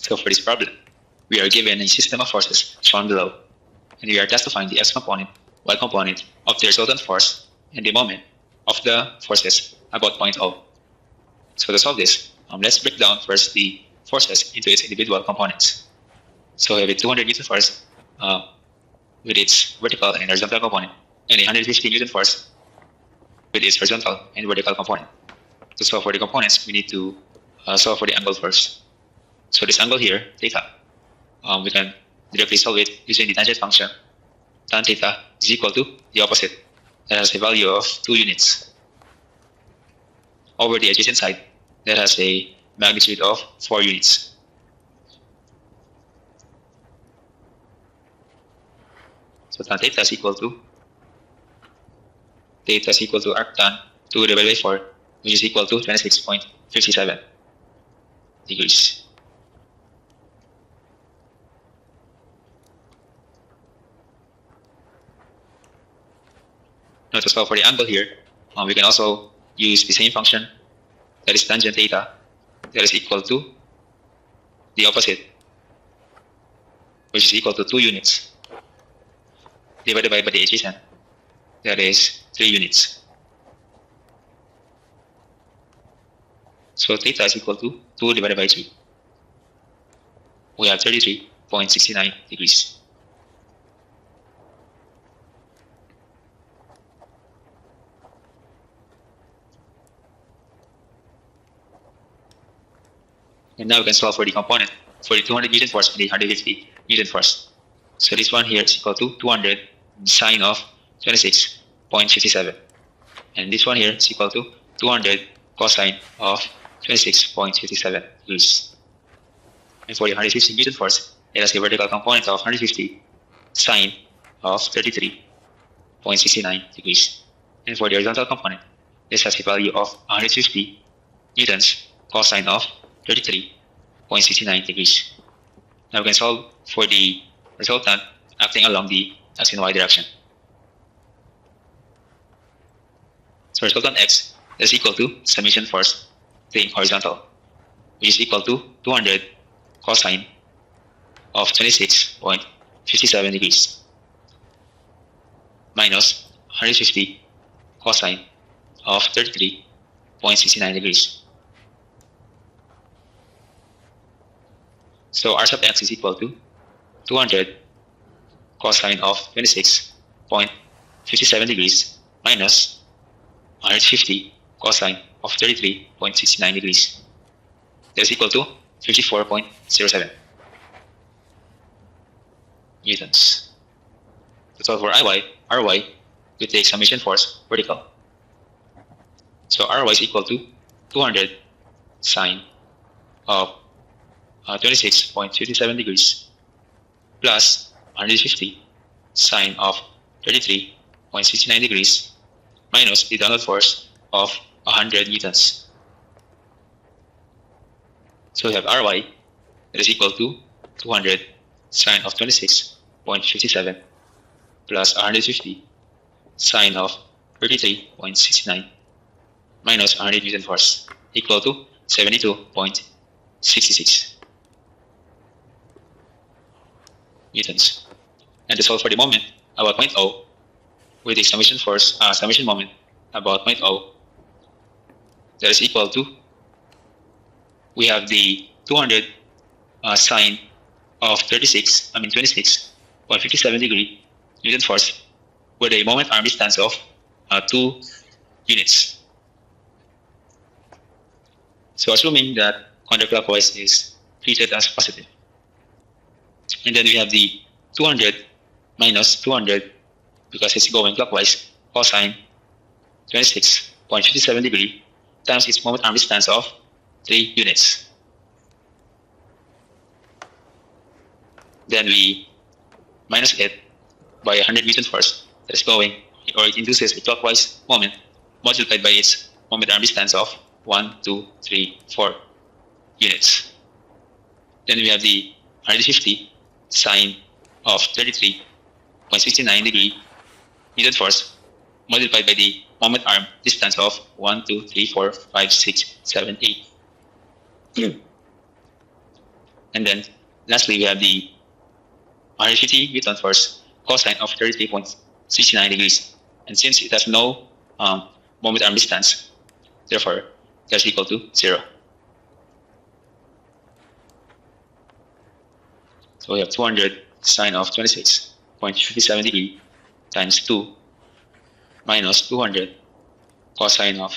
So for this problem, we are given a system of forces shown below, and we are tasked to find the x component, y component of the resultant force and the moment of the forces about point O. So to solve this, let's break down first the forces into its individual components. So we have a 200 Newton force with its vertical and horizontal component, and a 150 Newton force with its horizontal and vertical component. To solve for the components, we need to solve for the angle first. So this angle here, theta, we can directly solve it using the tangent function. Tan theta is equal to the opposite, that has a value of 2 units, over the adjacent side that has a magnitude of 4 units. So tan theta is equal to arctan 2 divided by 4, which is equal to 26.57 degrees. Now to solve for the angle here, we can also use the same function, that is tangent theta, that is equal to the opposite, which is equal to 2 units, divided by the adjacent, that is 3 units. So theta is equal to 2 divided by 3. We have 33.69 degrees. And now we can solve for the component for the 200 Newton force and the 150 Newton force. So this one here is equal to 200 sine of 26.57. And this one here is equal to 200 cosine of 26.57 degrees. And for the 150 Newton force, it has a vertical component of 150 sine of 33.69 degrees. And for the horizontal component, this has a value of 150 newtons cosine of 33.69 degrees. Now we can solve for the resultant acting along the x and y direction. So resultant x is equal to summation force being horizontal, which is equal to 200 cosine of 26.57 degrees minus 150 cosine of 33.69 degrees. So r sub x is equal to 200 cosine of 26.57 degrees minus 150 cosine of 33.69 degrees. That is equal to 54.07 newtons. To solve for Ry, we take summation force vertical. So Ry is equal to 200 sine of 26.57 degrees plus 150 sine of 33.69 degrees minus the downward force of 100 newtons. So we have Ry that is equal to 200 sine of 26.57 plus 150 sine of 33.69 minus 100 newton force equal to 72.66 newtons. And to solve for the moment about point O with the summation force, summation moment about point O, that is equal to, we have the 200 sine of 26.57 degree Newton force with a moment arm distance of 2 units. So assuming that counterclockwise is treated as positive. And then we have the 200 minus 200 because it's going clockwise, cosine 26.57 degree times its moment arm distance of 3 units. Then we minus it by 100 Newton force that is going, or it induces a clockwise moment multiplied by its moment arm distance of 1, 2, 3, 4 units. Then we have the 150 sine of 33.69 degree Newton force multiplied by the moment arm distance of 1, 2, 3, 4, 5, 6, 7, 8. And then lastly, we have the 150 Newton force cosine of 33.69 degrees. And since it has no moment arm distance, therefore that's equal to 0. So we have 200 sine of 26.57 degree times 2 minus 200 cosine of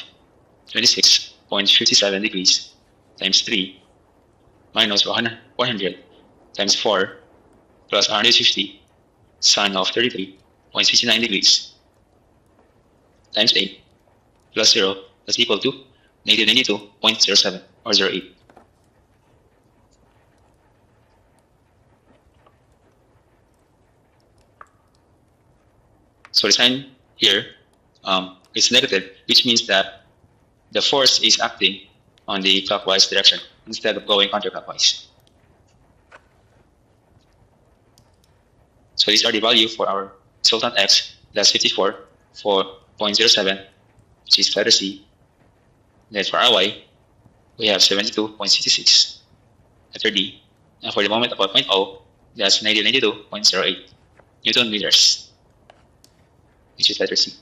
26.57 degrees times 3 minus 100 times 4 plus 150 sine of 33.69 degrees times 8 plus 0 is equal to negative 92.07 or 0.8. So the sign here is negative, which means that the force is acting on the clockwise direction instead of going counterclockwise. So these are the value for our resultant x. That's 54 for 0.07, which is letter C. Then for our y, we have 72.66, letter D. And for the moment about 0.0, that's 92.08 Newton meters, which is letter C.